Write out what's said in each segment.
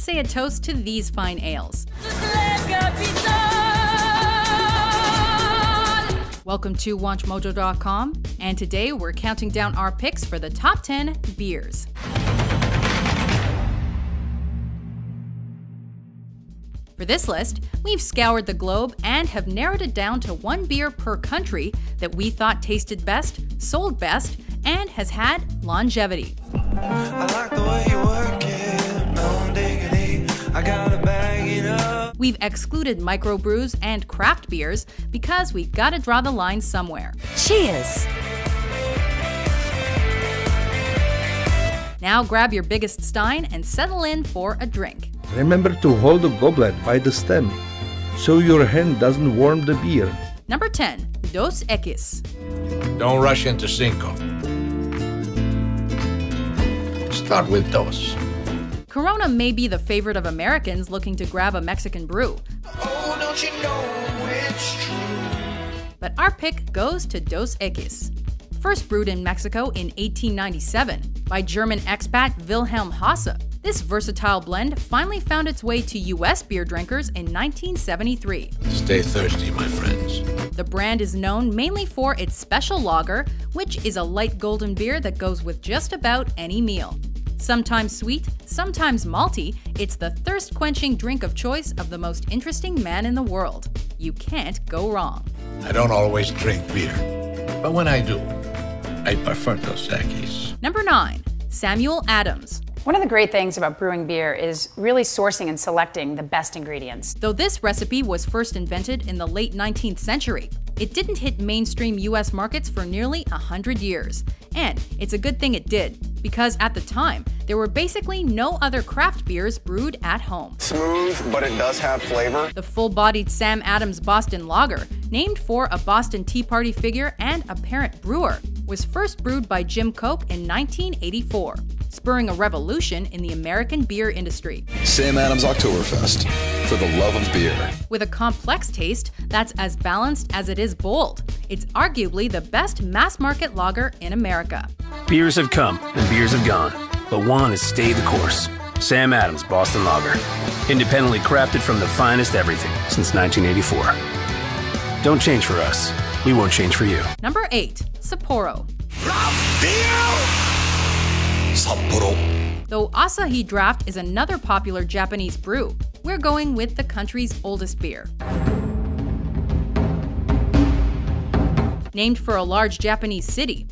say a toast to these fine ales. Welcome to WatchMojo.com, and today we're counting down our picks for the top 10 beers. For this list, we've scoured the globe and have narrowed it down to one beer per country that we thought tasted best, sold best, and has had longevity. I like the way you work it, no diggity. I gotta bag it up. We've excluded microbrews and craft beers because we've got to draw the line somewhere. Cheers! Now grab your biggest stein and settle in for a drink. Remember to hold the goblet by the stem, so your hand doesn't warm the beer. Number 10. Dos Equis. Don't rush into Cinco. Start with Dos. Corona may be the favorite of Americans looking to grab a Mexican brew. Oh, don't you know it's true? But our pick goes to Dos Equis. First brewed in Mexico in 1897 by German expat Wilhelm Hasse, this versatile blend finally found its way to US beer drinkers in 1973. Stay thirsty, my friends. The brand is known mainly for its special lager, which is a light golden beer that goes with just about any meal. Sometimes sweet, sometimes malty, it's the thirst-quenching drink of choice of the most interesting man in the world. You can't go wrong. I don't always drink beer, but when I do, I prefer Dos Equis. Number 9. Samuel Adams. One of the great things about brewing beer is really sourcing and selecting the best ingredients. Though this recipe was first invented in the late 19th century, it didn't hit mainstream US markets for nearly 100 years. And it's a good thing it did, because at the time, there were basically no other craft beers brewed at home. Smooth, but it does have flavor. The full-bodied Sam Adams Boston Lager, named for a Boston Tea Party figure and apparent brewer, was first brewed by Jim Koch in 1984, spurring a revolution in the American beer industry. Sam Adams Oktoberfest, for the love of beer. With a complex taste that's as balanced as it is bold, it's arguably the best mass-market lager in America. Beers have come and beers have gone, but one has stayed the course. Sam Adams Boston Lager, independently crafted from the finest everything since 1984. Don't change for us. We won't change for you. Number 8. Sapporo. Sapporo. Though Asahi Draft is another popular Japanese brew, we're going with the country's oldest beer. Named for a large Japanese city,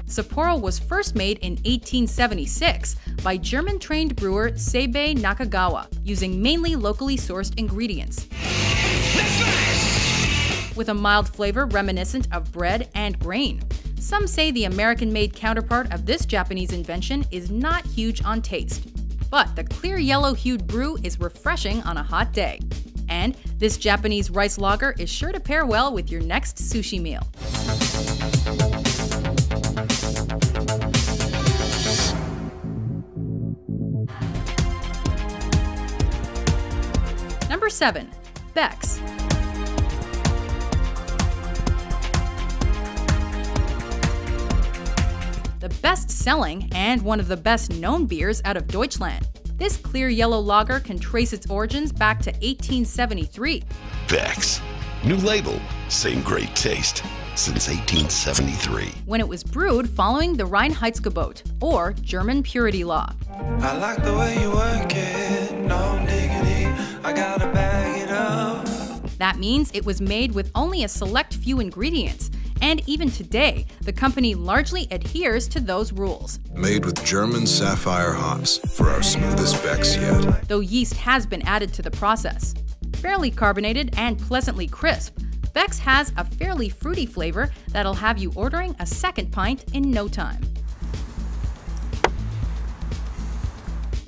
Sapporo was first made in 1876 by German-trained brewer Seibei Nakagawa, using mainly locally sourced ingredients. With a mild flavor reminiscent of bread and grain. Some say the American-made counterpart of this Japanese invention is not huge on taste. But the clear yellow-hued brew is refreshing on a hot day. And this Japanese rice lager is sure to pair well with your next sushi meal. Number 7. Beck's. The best-selling and one of the best-known beers out of Deutschland. This clear yellow lager can trace its origins back to 1873. Beck's. New label, same great taste. Since 1873. When it was brewed following the Reinheitsgebot, or German purity law. I like the way you work it, no diggity. I gotta bag it up. That means it was made with only a select few ingredients, and even today, the company largely adheres to those rules. Made with German sapphire hops for our smoothest Beck's yet. Though yeast has been added to the process. Fairly carbonated and pleasantly crisp, Beck's has a fairly fruity flavor that'll have you ordering a second pint in no time.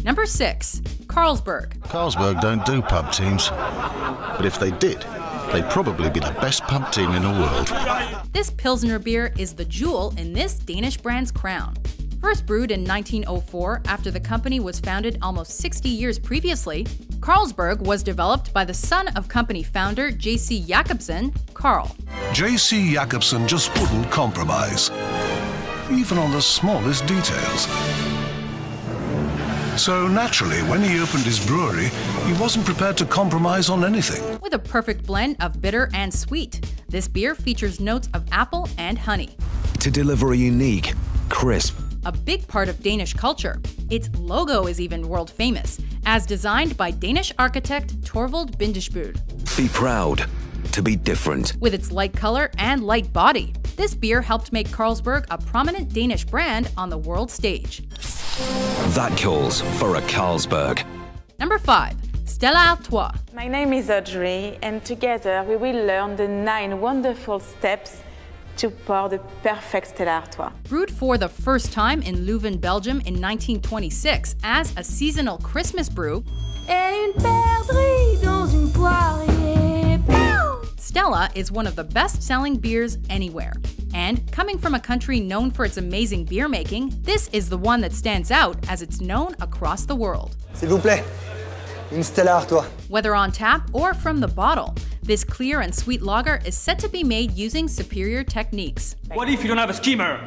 Number 6. Carlsberg. Carlsberg don't do pub teams, but if they did, they'd probably be the best pub team in the world. This Pilsner beer is the jewel in this Danish brand's crown. First brewed in 1904 after the company was founded almost 60 years previously, Carlsberg was developed by the son of company founder J.C. Jacobsen, Carl. J.C. Jacobsen just wouldn't compromise, even on the smallest details. So naturally, when he opened his brewery, he wasn't prepared to compromise on anything. With a perfect blend of bitter and sweet, this beer features notes of apple and honey. To deliver a unique, crisp, a big part of Danish culture. Its logo is even world famous, as designed by Danish architect Torvald Bindesbøl. Be proud to be different. With its light color and light body, this beer helped make Carlsberg a prominent Danish brand on the world stage. That calls for a Carlsberg. Number 5. Stella Artois. My name is Audrey, and together we will learn the 9 wonderful steps to pour the perfect Stella Artois. Brewed for the first time in Leuven, Belgium in 1926 as a seasonal Christmas brew, Stella is one of the best-selling beers anywhere. And coming from a country known for its amazing beer making, this is the one that stands out as it's known across the world. S'il vous plaît, une Stella Artois. Whether on tap or from the bottle, this clear and sweet lager is said to be made using superior techniques. What if you don't have a skimmer?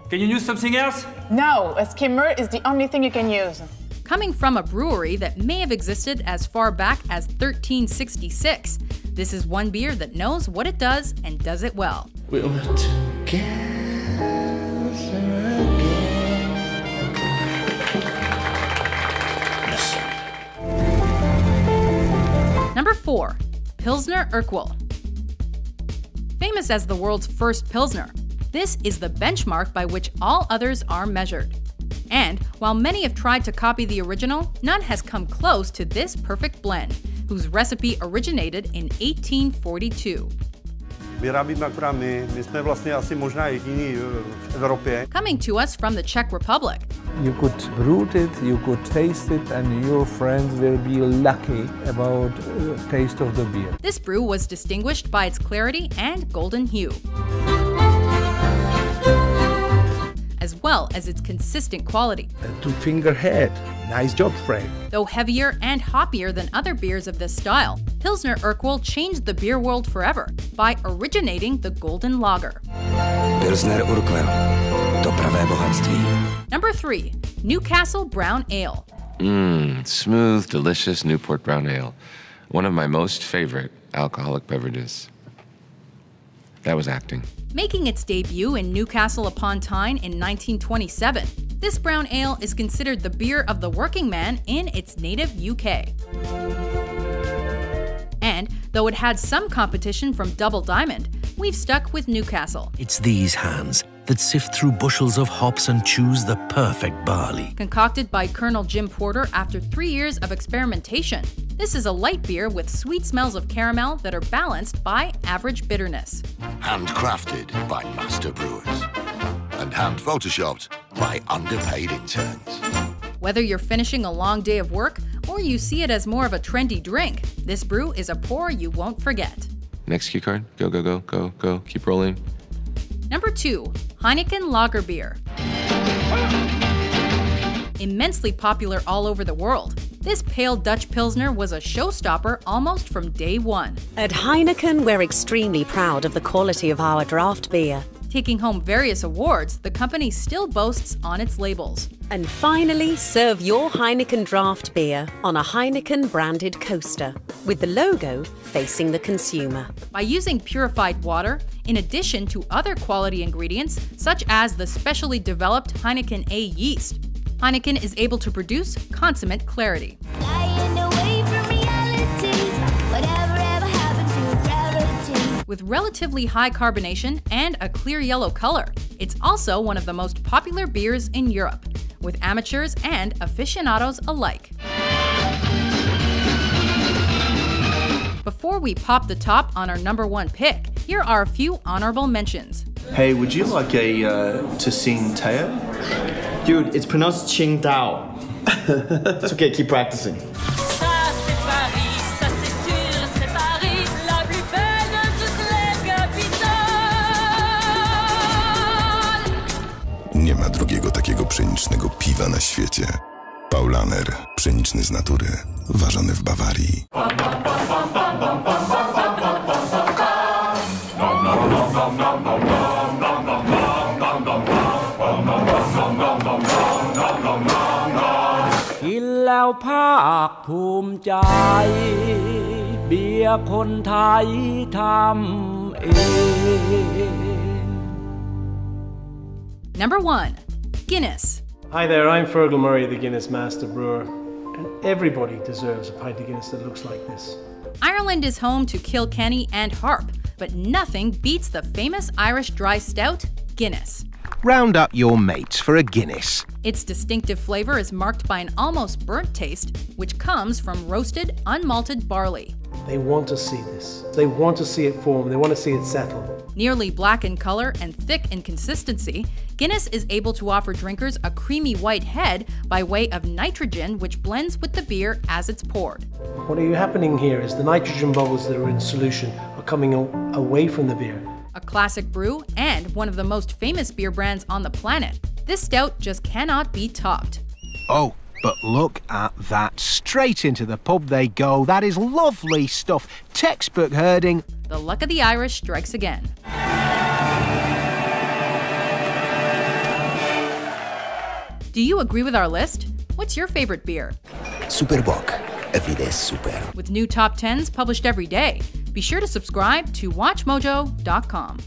Can you use something else? No, a skimmer is the only thing you can use. Coming from a brewery that may have existed as far back as 1366, this is one beer that knows what it does and does it well. We'll Number 4. Pilsner Urquell. Famous as the world's first Pilsner, this is the benchmark by which all others are measured. And while many have tried to copy the original, none has come close to this perfect blend, whose recipe originated in 1842. Vyrábíme akorát my jsme vlastně asi možná jediní v Evropě. Coming to us from the Czech Republic. You could brew it, you could taste it, and your friends will be lucky about the taste of the beer. This brew was distinguished by its clarity and golden hue, as well as its consistent quality. A two-finger head. Nice job, Frank. Though heavier and hoppier than other beers of this style, Pilsner Urquell changed the beer world forever by originating the golden lager. Pilsner Urquell. To pravé bohatství. Number 3. Newcastle Brown Ale. Smooth, delicious Newport Brown Ale. One of my most favorite alcoholic beverages. That was acting. Making its debut in Newcastle upon Tyne in 1927, this brown ale is considered the beer of the working man in its native UK. And though it had some competition from Double Diamond, we've stuck with Newcastle. It's these hands that sift through bushels of hops and choose the perfect barley. Concocted by Colonel Jim Porter after 3 years of experimentation, this is a light beer with sweet smells of caramel that are balanced by average bitterness. Handcrafted by master brewers and hand photoshopped by underpaid interns. Whether you're finishing a long day of work or you see it as more of a trendy drink, this brew is a pour you won't forget. Next cue card. Go, go, go, go, go. Keep rolling. Number 2. Heineken Lager Beer. Immensely popular all over the world, this pale Dutch Pilsner was a showstopper almost from day one. At Heineken, we're extremely proud of the quality of our draft beer. Taking home various awards, the company still boasts on its labels. And finally, serve your Heineken draft beer on a Heineken branded coaster, with the logo facing the consumer. By using purified water, in addition to other quality ingredients, such as the specially developed Heineken A yeast, Heineken is able to produce consummate clarity. With relatively high carbonation and a clear yellow color, it's also one of the most popular beers in Europe, with amateurs and aficionados alike. Before we pop the top on our number 1 pick, here are a few honorable mentions. Hey, would you like a Tsing Tao? Dude, it's pronounced Qing Dao. It's okay, keep practicing. Nie ma drugiego takiego pszenicznego piwa na świecie. Paulaner, pszeniczny z natury, ważony w Bawarii. แล้วภาคภูมิใจเบียร์คนไทยทำเอง Number 1. Guinness. Hi there, I'm Fergal Murray, the Guinness Master Brewer, and everybody deserves a pint of Guinness that looks like this. Ireland is home to Kilkenny and Harp, but nothing beats the famous Irish dry stout, Guinness. Round up your mates for a Guinness. Its distinctive flavor is marked by an almost burnt taste, which comes from roasted, unmalted barley. They want to see this. They want to see it form. They want to see it settle. Nearly black in color and thick in consistency, Guinness is able to offer drinkers a creamy white head by way of nitrogen, which blends with the beer as it's poured. What is happening here is the nitrogen bubbles that are in solution are coming away from the beer. A classic brew and one of the most famous beer brands on the planet, this stout just cannot be topped. Oh, but look at that. Straight into the pub they go. That is lovely stuff. Textbook herding. The luck of the Irish strikes again. Do you agree with our list? What's your favorite beer? Superboc. Every day is super. With new top 10s published every day, be sure to subscribe to WatchMojo.com.